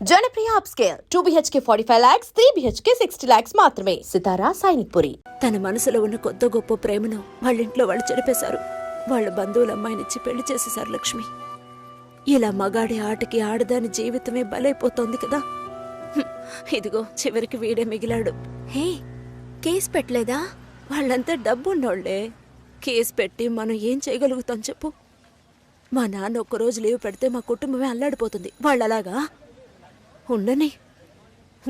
Janapriya upscale 2 BHK 45 lakhs, 3 BHK 60 lakhs మాత్రమే. సితారా సైనిక్పురి. తన మనసులో ఉన్న కొత్త గొప్ప ప్రేమను వాళ్ళింట్లో వాళ్ళు చెరిపేశారు. వాళ్ళ బంధువుల అమ్మాయినిచ్చి పెళ్లి చేసేశారు లక్ష్మి. ఇలా మగాడి ఆటకి ఆడదాని జీవితమే బలైపోతోంది కదా. ఇదిగో చివరికి వీడే మిగిలాడు. హే, కేసు పెట్టలేదా? వాళ్ళంతా డబ్బున్నోళ్లే. కేసు పెట్టి మనం ఏం చేయగలుగుతాం చెప్పు? మా నాన్న ఒక్కరోజు లీవ్ పెడితే మా కుటుంబమే అల్లాడిపోతుంది. వాళ్ళలాగా ఉండని.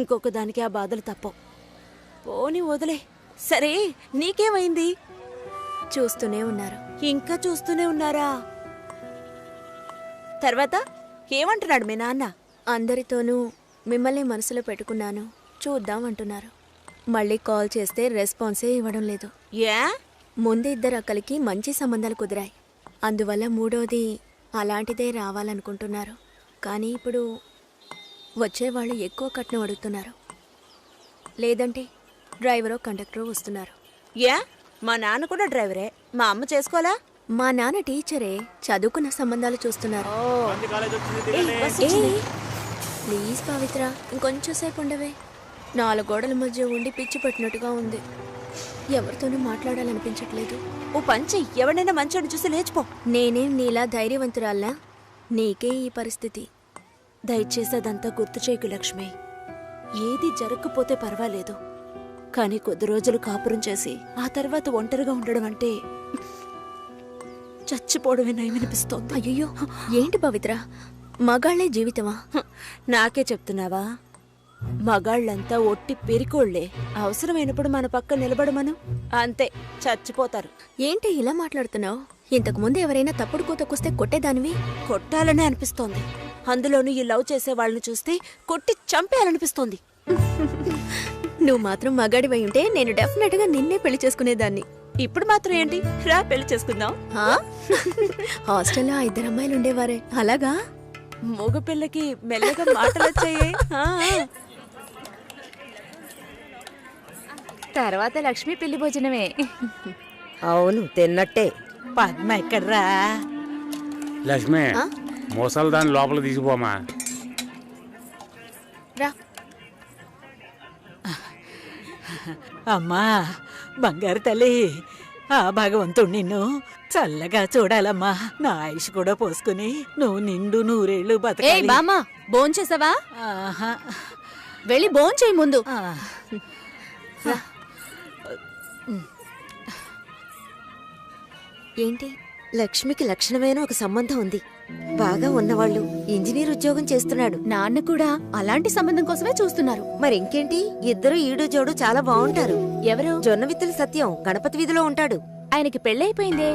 ఇంకొక దానికి ఆ బాధలు తప్పవు. పోని వదిలే. సరే, నీకేమైంది? చూస్తూనే ఉన్నారు. ఇంకా చూస్తూనే ఉన్నారా? తర్వాత ఏమంటున్నాడు మీ నాన్న? అందరితోనూ మిమ్మల్ని మనసులో పెట్టుకున్నాను, చూద్దాం అంటున్నారు. మళ్ళీ కాల్ చేస్తే రెస్పాన్సే ఇవ్వడం లేదు. ఏ? ముందు ఇద్దరు అక్కలకి మంచి సంబంధాలు కుదిరాయి. అందువల్ల మూడోది అలాంటిదే రావాలనుకుంటున్నారు. కానీ ఇప్పుడు వచ్చేవాళ్ళు ఎక్కువ కట్నం అడుగుతున్నారు. లేదంటే డ్రైవరో కండక్టరో వస్తున్నారు. ఏ? మా నాన్న కూడా డ్రైవరే. మా అమ్మ చేసుకోవాలా? మా నాన్న టీచరే. చదువుకున్న సంబంధాలు చూస్తున్నారు. ప్లీజ్ పవిత్ర, ఇంకొంచెం సేపు ఉండవే. 4 గోడల మధ్య ఉండి పిచ్చి పట్టినట్టుగా ఉంది. ఎవరితోనూ మాట్లాడాలనిపించట్లేదు. ఓ పంచి, ఎవడైనా మంచోడు చూసి లేచిపో. నేనేం నీలా ధైర్యవంతురాల్లా? నీకే ఈ పరిస్థితి. దయచేసి అదంతా గుర్తు చేయకు లక్ష్మి. ఏది జరగకపోతే పర్వాలేదు, కానీ కొద్ది రోజులు కాపురం చేసి ఆ తర్వాత ఒంటరిగా ఉండడం అంటే చచ్చిపోవడమే నయమనిపిస్తోంది. అయ్యో, ఏంటి పవిత్ర, మగాళ్లే జీవితమా? నాకే చెప్తున్నావా? మగాళ్ళంతా ఒట్టి పెరికోళ్లే. అవసరమైనప్పుడు మన పక్క నిలబడమను, అంతే, చచ్చిపోతారు. ఏంటి ఇలా మాట్లాడుతున్నావు? ఇంతకు ముందు ఎవరైనా తప్పుడు కూతకొస్తే కొట్టేదానివి. కొట్టాలనే అనిపిస్తోంది. అందులోనూ ఈ లవ్ చేసే వాళ్ళని చూస్తే కొట్టి చంపేయాలనిపిస్తోంది. నువ్వు మాత్రం మగాడివై ఉంటే నేను డెఫినెట్ గా నిన్నే పెళ్లి చేసుకునేదాన్ని. ఇప్పుడు మాత్రం ఏంటి, రా పెళ్లి చేసుకుందాం. హాస్టల్లో 2 అమ్మాయిలు ఉండేవారే, అలాగా? మగ పిల్లకి మెల్లగా మాటలు వచ్చాయే. తర్వాత లక్ష్మి పెళ్లి భోజనమే. అవును, తిన్నట్టే. పద్మ ఎక్కడ్రా? లక్ష్మి, మోసాలు దాన్ని లోపల తీసుకుపోమా. రా. అమ్మా బంగారు తల్లి, ఆ భగవంతుడు నిన్ను చల్లగా చూడాలమ్మా. నా ఆయుష్ కూడా పోసుకుని నువ్వు నిండు 100 ఏళ్ళు బతకాలి. బామ్మా, భోంచేసావా? ఆహా. వెళ్ళి భోంచేయి ముందు. ఏంటి, లక్ష్మికి లక్షణమైన ఒక సంబంధం ఉంది. బాగా ఉన్నవాళ్ళు. ఇంజనీర్ ఉద్యోగం చేస్తున్నాడు. నాన్న కూడా అలాంటి సంబంధం కోసమే చూస్తున్నారు. మరి ఇంకేంటి, ఇద్దరు ఈడు జోడు చాలా బాగుంటారు. ఎవరు? జొన్నవిత్తుల సత్యం గణపతి వీధిలో ఉంటాడు. ఆయనకి పెళ్ళైపోయిందే.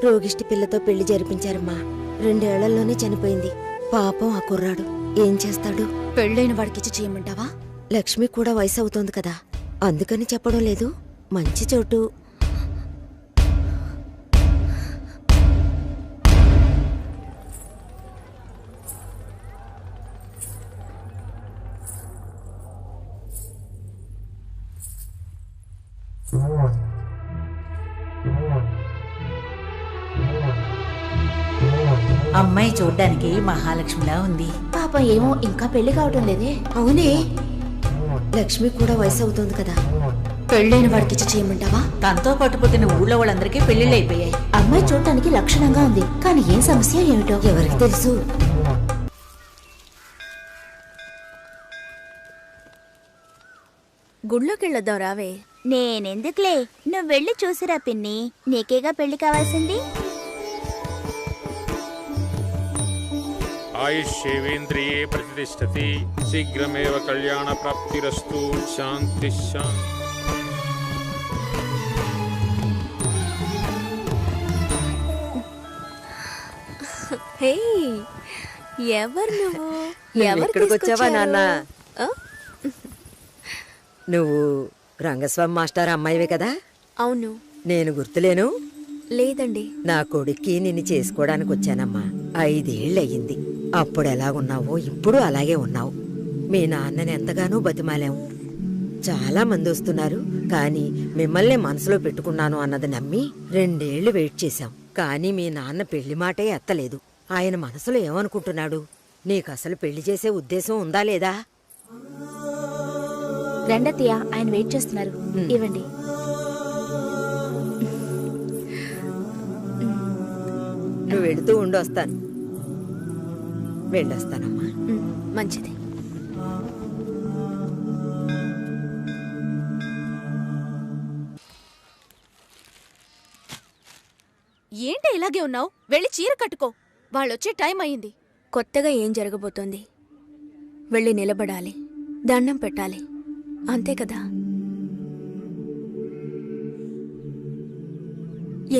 రోగిష్టి పిల్లతో పెళ్లి జరిపించారమ్మా. 2 ఏళ్లలోనే చనిపోయింది. పాపం ఆ కుర్రాడు ఏం చేస్తాడు? పెళ్ళైన వాడికిచ్చి చేయమంటావా? లక్ష్మి కూడా వయసు అవుతోంది కదా, అందుకని చెప్పడం లేదు. మంచి చోటు. అమ్మాయి చూడ్డానికి మహాలక్ష్మిలా ఉంది. పాపం ఏమో ఇంకా పెళ్లి కావటం లేదే. అవునే, లక్ష్మి కూడా వయసు అవుతోంది కదా. పెళ్ళైన వాడికిచ్చి చేయమంటావా? తనతో పాటు పుట్టిన ఊళ్ళో వాళ్ళందరికీ పెళ్లిళ్ళు అయిపోయాయి. అమ్మాయి చూడటానికి లక్షణంగా ఉంది, కానీ ఏం సమస్య ఏమిటో ఎవరికి తెలుసు? గుళ్ళోకెళ్ళొద్దాం రావే. నేనెందుకులే, నువ్వు వెళ్ళి చూసిరా పిన్ని. నీకేగా పెళ్లి కావాల్సింది. ఆయుష్యేవేంద్రియే ప్రతిష్టతి, శీఘ్రమేవ కళ్యాణ ప్రాప్తిరస్తు. శాంతి శాంతి. హే, ఎవరు నువ్వు? ఇక్కడికి వచ్చావా నాన్న? నువ్వు రంగస్వామి మాస్టర్ అమ్మాయివే కదా? అవును. నేను గుర్తులేను? లేదండి. నా కొడుక్కి నిన్ను చేసుకోవడానికి వచ్చానమ్మా. 5 ఏళ్ళయ్యింది. అప్పుడు ఎలాగున్నావో ఇప్పుడు అలాగే ఉన్నావు. మీ నాన్నని ఎంతగానో బతిమాలాం. చాలా మంది వస్తున్నారు, కానీ మిమ్మల్ని మనసులో పెట్టుకున్నాను అన్నది నమ్మి 2 ఏళ్లు వెయిట్ చేశాం. కానీ మీ నాన్న పెళ్లి మాటే ఎత్తలేదు. ఆయన మనసులో ఏమనుకుంటున్నాడు? నీకసలు పెళ్లి చేసే ఉద్దేశం ఉందా లేదా? రండత్తయ్య, ఆయన వెయిట్ చేస్తున్నారు. ఇవ్వండి. నువ్వు వెళుతూ ఉండొస్తాను. వెళ్ళొస్తానమ్మా. మంచిది. ఏంటి ఇలాగే ఉన్నావు? వెళ్ళి చీర కట్టుకో. వాళ్ళొచ్చే టైం అయింది. కొత్తగా ఏం జరగబోతోంది? వెళ్ళి నిలబడాలి, దండం పెట్టాలి, అంతే కదా.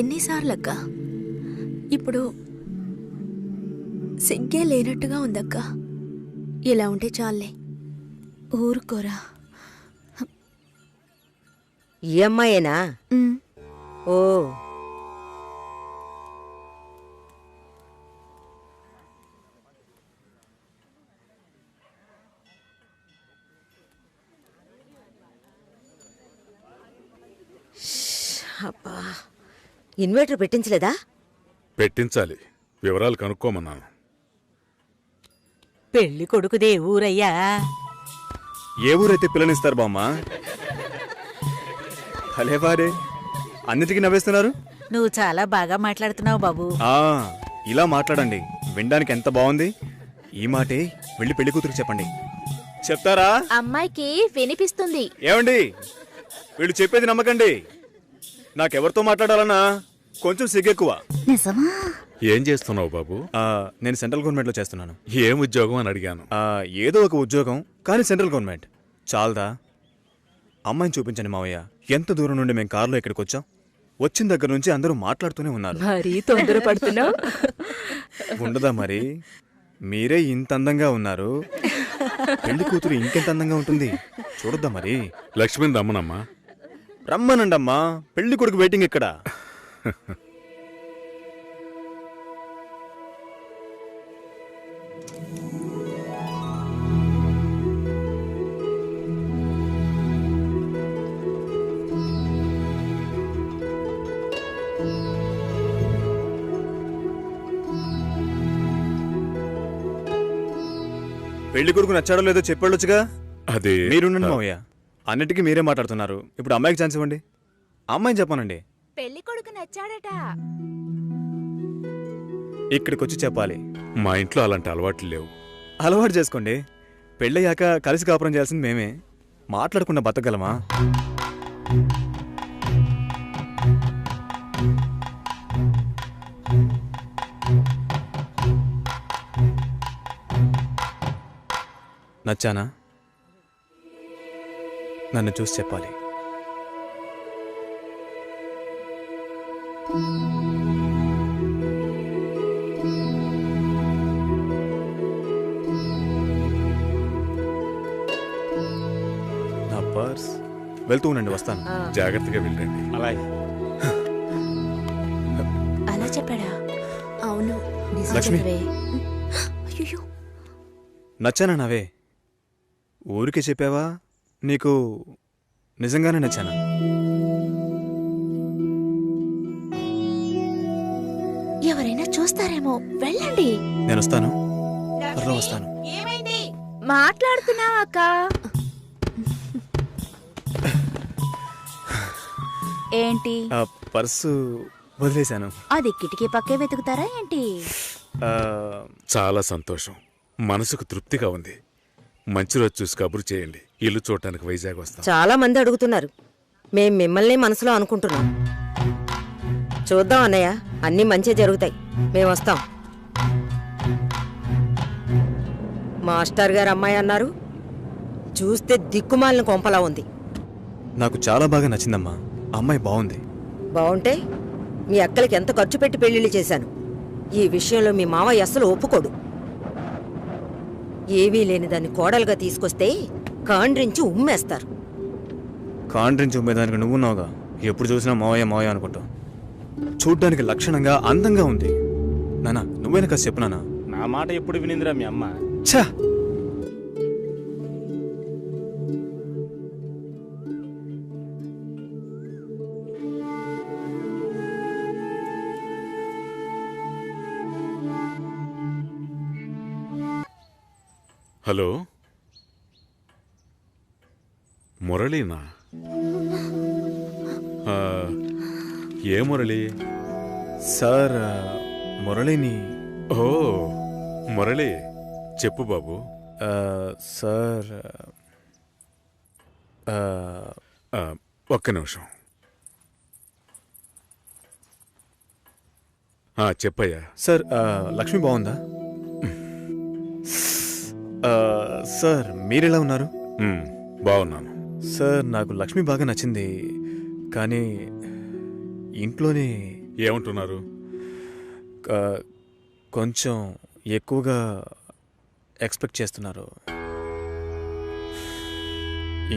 ఎన్నిసార్లక్క? ఇప్పుడు సిగ్గే లేనట్టుగా ఉందక్క. ఇలా ఉంటే చాలే. ఊరుకోరా. ఈ అమ్మాయేనా? ఓ, అబ్బా, ఇన్వర్టర్ పెట్టించలేదా? పెట్టించాలి. వివరాలు కనుక్కోమన్నాను. పెళ్లి కొడుకుదే ఊరయ్యా? ఏ ఊరైతే పిల్లనిస్తారు బామ్మ? భలేవారే, అన్నిటికీ నవ్వేస్తున్నారు. నువ్వు చాలా బాగా మాట్లాడుతున్నావు బాబు. ఇలా మాట్లాడండి, వినడానికి ఎంత బాగుంది. ఈ మాటే వెళ్ళి పెళ్లి కూతురికి చెప్పండి. చెప్తారా? అమ్మాయికి వినిపిస్తుంది. ఏమండి, వీళ్ళు చెప్పేది నమ్మకండి. నాకెవరితో మాట్లాడాలన్నా కొంచెం సిగ్గెక్కువ. నిజమా? ఏం చేస్తున్నావు బాబు? నేను సెంట్రల్ గవర్నమెంట్లో చేస్తున్నాను. ఏం ఉద్యోగం అని అడిగాను. ఏదో ఒక ఉద్యోగం, కానీ సెంట్రల్ గవర్నమెంట్. చాలదా? అమ్మాయిని చూపించండి మావయ్య. ఎంత దూరం నుండి మేము కారులో ఇక్కడికి వచ్చాం. వచ్చిన దగ్గర నుంచి అందరూ మాట్లాడుతూనే ఉన్నారు. మరీ తొందరపడుతున్నావు. ఉండదా మరి? మీరే ఇంత అందంగా ఉన్నారు, పెళ్లి కూతురు ఇంకెంత అందంగా ఉంటుంది చూడొద్దా మరి? లక్ష్మిని రమ్మనమ్మా. రమ్మనండమ్మా, పెళ్లి కొడుకు వెయిటింగ్ ఇక్కడ. పెళ్లి కొడుకు నచ్చాడో లేదో చెప్పాడొచ్చుగా. అదే మీరుండండి మావయ్య, అన్నిటికీ మీరే మాట్లాడుతున్నారు. ఇప్పుడు అమ్మాయికి ఛాన్స్ ఇవ్వండి. అమ్మాయిని చెప్పానండి. పెళ్లి కొడుకు నచ్చాడట. ఇక్కడికి వచ్చి చెప్పాలి. మా ఇంట్లో అలాంటి అలవాట్లు లేవు. అలవాటు చేసుకోండి. పెళ్ళయ్యాక కలిసి కాపురం చేయాల్సింది మేమే. మాట్లాడకుండా బతకగలమా? నచ్చానా? నన్ను చూసి చెప్పాలి. నా పర్స్. వెళ్తూ ఉండండి, వస్తాను. జాగ్రత్తగా వెళ్ళండి. అలాగే. అలా చెప్పాడా? అవును. లక్ష్మి, అయ్యో, నచ్చానా నావే? ఊరికే చెప్పావా? నీకు నిజంగానే నచ్చానా? ఎవరైనా చూస్తారేమో, వెళ్ళండి. నేను వస్తాను, త్వరలో వస్తాను. మాట్లాడుతున్నావా అక్క? ఏంటి? పర్సు వదిలేశాను. అది కిటికీ పక్కే వెతుకుతారా ఏంటి? చాలా సంతోషం. మనసుకు తృప్తిగా ఉంది. మంచి రోజు చూసి కబురు చేయండి. ఇల్లు చూడటానికి వైజాగ్ వస్తాం. చాలా మంది అడుగుతున్నారు. మేం మిమ్మల్ని మనసులో అనుకుంటున్నాం. చూద్దాం అన్నయ్య, అన్నీ మంచి జరుగుతాయి. మేము వస్తాం. మాస్టర్ గారు అమ్మాయి అన్నారు. చూస్తే దిక్కుమాలిన కొంపలా ఉంది. నాకు చాలా బాగా నచ్చిందమ్మా. అమ్మాయి బాగుంది. బాగుంటే మీ అక్కలకి ఎంత ఖర్చు పెట్టి పెళ్లిళ్ళు చేశాను. ఈ విషయంలో మీ మావయ్య అస్సలు ఒప్పుకోడు. ఏవీ లేని దాన్ని కోడలుగా తీసుకొస్తే కాండ్రించి ఉమ్మేస్తారు. కాండ్రించి ఉమ్మేదానికి నువ్వున్నావుగా. ఎప్పుడు చూసినా మావయ్య మావయ్య అనుకుంటావు. చూడ్డానికి లక్షణంగా అందంగా ఉంది. నానా, నువ్వేనా కాస్త చెప్పు నానా. నా మాట ఎప్పుడు వినిందిరా మీ అమ్మ? ఛా! హలో మురళీనా? ఆ, ఏ మురళి? సార్ మురళిని. ఓ మురళి, చెప్పు బాబు. సార్ ఒక్క నిమిషం. చెప్పయ్యా. సార్ లక్ష్మి బాగుందా? సార్ మీరెలా ఉన్నారు? బాగున్నాను సార్. నాకు లక్ష్మి బాగా నచ్చింది, కానీ ఇంట్లోనే ఏమంటున్నారు? కొంచెం ఎక్కువగా ఎక్స్పెక్ట్ చేస్తున్నారు.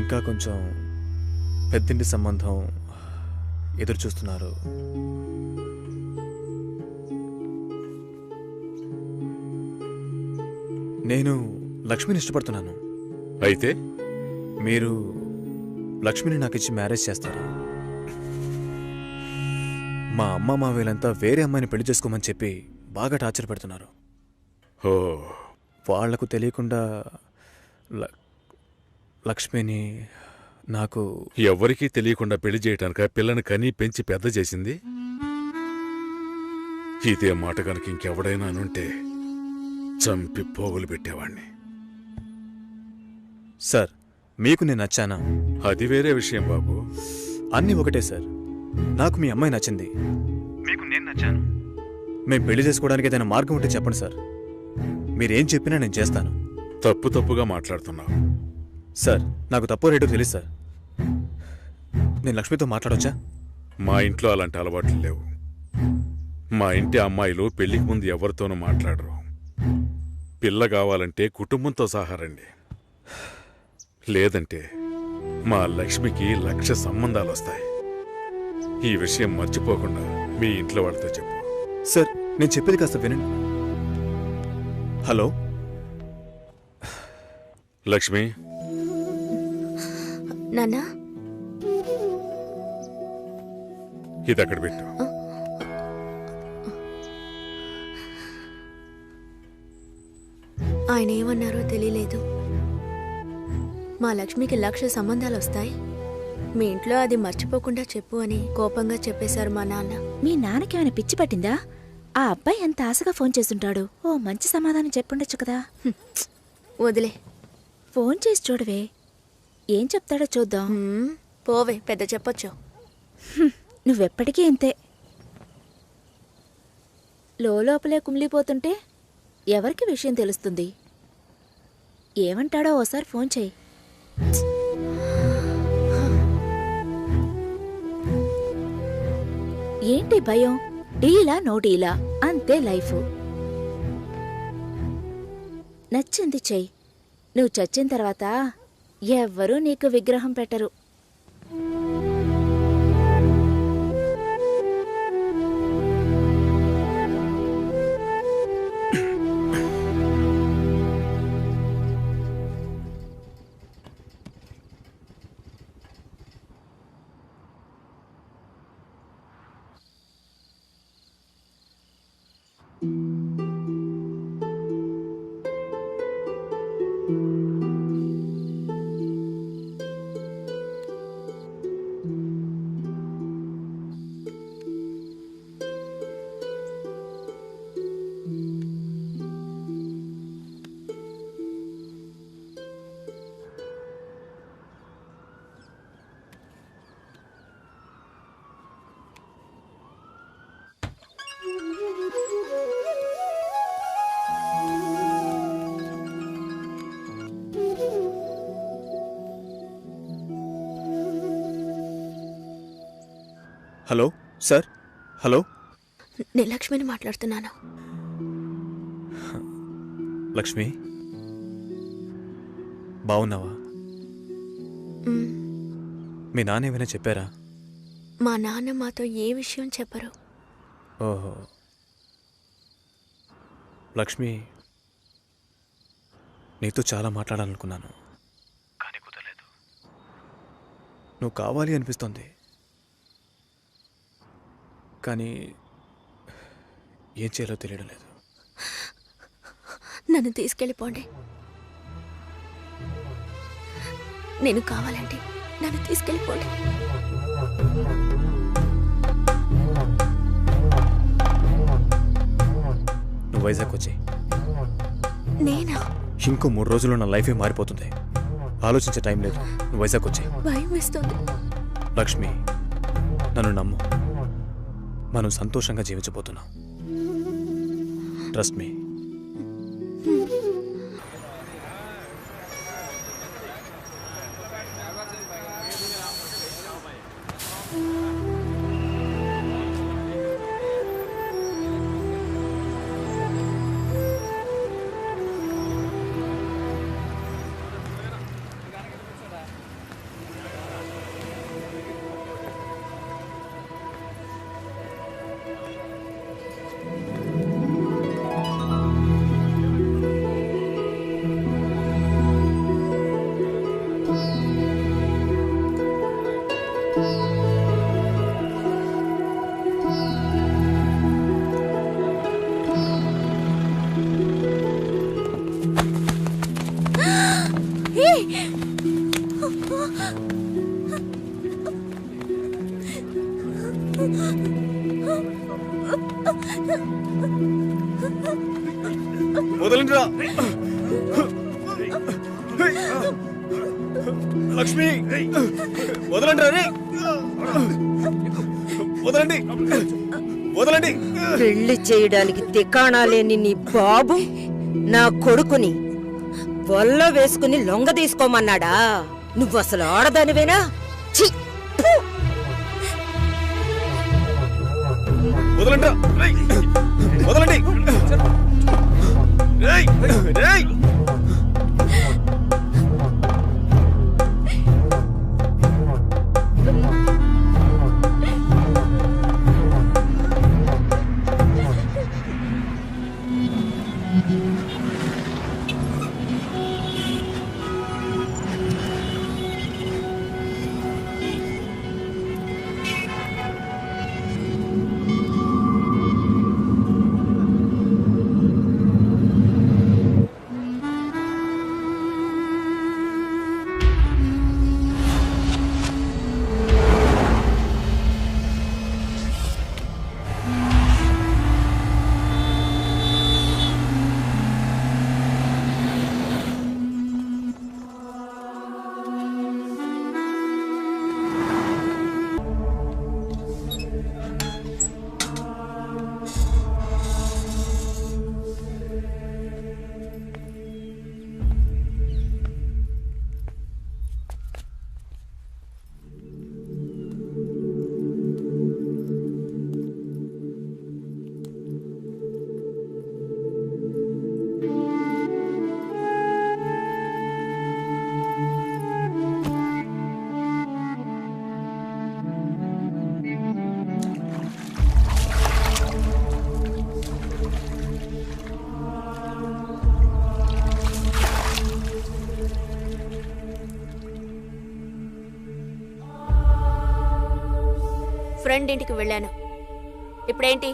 ఇంకా కొంచెం పెద్దింటి సంబంధం ఎదురు చూస్తున్నారు. నేను లక్ష్మిని ఇష్టపడుతున్నాను. అయితే మీరు లక్ష్మిని నాకు ఇచ్చి మ్యారేజ్ చేస్తారు. మా అమ్మ మా వీళ్ళంతా వేరే అమ్మాయిని పెళ్లి చేసుకోమని చెప్పి బాగా టార్చర్ పెడుతున్నారు. ఓ, వాళ్లకు తెలియకుండా లక్ష్మిని నాకు ఎవ్వరికీ తెలియకుండా పెళ్లి చేయటానిక పిల్లని కనీ పెంచి పెద్ద చేసింది? ఇదే మాట కనుక ఇంకెవడైనా అనుంటే చంపి పోగులు పెట్టేవాణ్ణి. సార్ మీకు నేను నచ్చానా? అది వేరే విషయం బాబు. అన్నీ ఒకటే సార్. నాకు మీ అమ్మాయి నచ్చింది, మీకు నేను నచ్చాను. మేము పెళ్లి చేసుకోవడానికి ఏదైనా మార్గం ఉంటే చెప్పండి సార్. మీరేం చెప్పినా నేను చేస్తాను. తప్పుగా మాట్లాడుతున్నావు. సార్ నాకు తప్పు రేటో తెలుసు సార్. నేను లక్ష్మితో మాట్లాడొచ్చా? మా ఇంట్లో అలాంటి అలవాట్లు లేవు. మా ఇంటి అమ్మాయిలు పెళ్లికి ముందు ఎవరితోనూ మాట్లాడరు. పిల్ల కావాలంటే కుటుంబంతో సహా రండి, లేదంటే మా లక్ష్మికి 1,00,000 సంబంధాలు వస్తాయి. ఈ విషయం మర్చిపోకుండా మీ ఇంట్లో వాళ్ళతో చెప్పు. సార్ నేను చెప్పేది కాస్త వినండి. హలో లక్ష్మి. నాన్నా, ఇది అక్కడ పెట్టు. ఆయన ఏమన్నారో తెలియలేదు. మా లక్ష్మికి 1,00,000 సంబంధాలు వస్తాయి, మీ ఇంట్లో అది మర్చిపోకుండా చెప్పు అని కోపంగా చెప్పేశారు మా నాన్న. మీ నాన్నకేమైనా పిచ్చి పట్టిందా? ఆ అబ్బాయి ఎంత ఆశగా ఫోన్ చేస్తుంటాడు. ఓ మంచి సమాధానం చెప్పుండొచ్చు కదా. వదిలే, ఫోన్ చేసి చూడవే, ఏం చెప్తాడో చూద్దాం. పోవే, పెద్ద చెప్పొచ్చు. నువ్వెప్పటికీ ఇంతే. లోపలే కుమిలిపోతుంటే ఎవరికి విషయం తెలుస్తుంది? ఏమంటాడో ఓసారి ఫోన్ చేయి. ఏంటి భయం? డీలా నో డీలా అంతే లైఫ్. నచ్చింది చెయ్యి. నువ్వు చచ్చిన తర్వాత ఎవ్వరూ నీకు విగ్రహం పెట్టరు. Hello sir. హలో, నేను లక్ష్మిని మాట్లాడుతున్నాను. లక్ష్మి బావున్నావా? మీ నాన్న ఏమైనా చెప్పారా? మా నాన్న మాతో ఏ విషయం చెప్పరు. ఓహో, లక్ష్మి నీతో చాలా మాట్లాడాలనుకున్నాను, కానీ కుదరలేదు. నువ్వు కావాలి అనిపిస్తోంది, కానీ ఏం చేయాలో తెలియడం లేదు. నన్ను తీసుకెళ్ళిపోండి. నేను కావాలంటే నన్ను తీసుకెళ్ళిపోండి. నువ్వు వైజాగ్ వచ్చి నేనా? ఇంకో 3 రోజుల్లో నా లైఫే మారిపోతుంది. ఆలోచించే టైం లేదు. నువ్వు వైజాగ్ వచ్చి. భయం వేస్తుంది. లక్ష్మి, నన్ను నమ్ము. మనం సంతోషంగా జీవించబోతున్నాం. Trust me. వదలండిరా లక్ష్మి, వదలండి రా. వదలండి, వదలండి. పెళ్లి చేయడానికి తికాణా లేని నీ బాబు నా కొడుకుని వల్ల వేసుకుని లొంగ తీసుకోమన్నాడా? నువ్వు అసలు ఆడదానివేనా? ఛీ! వదలండి, వదలండి. ఫ్రెండ్ ఇంటికి వెళ్ళాను. ఇప్పుడేంటి?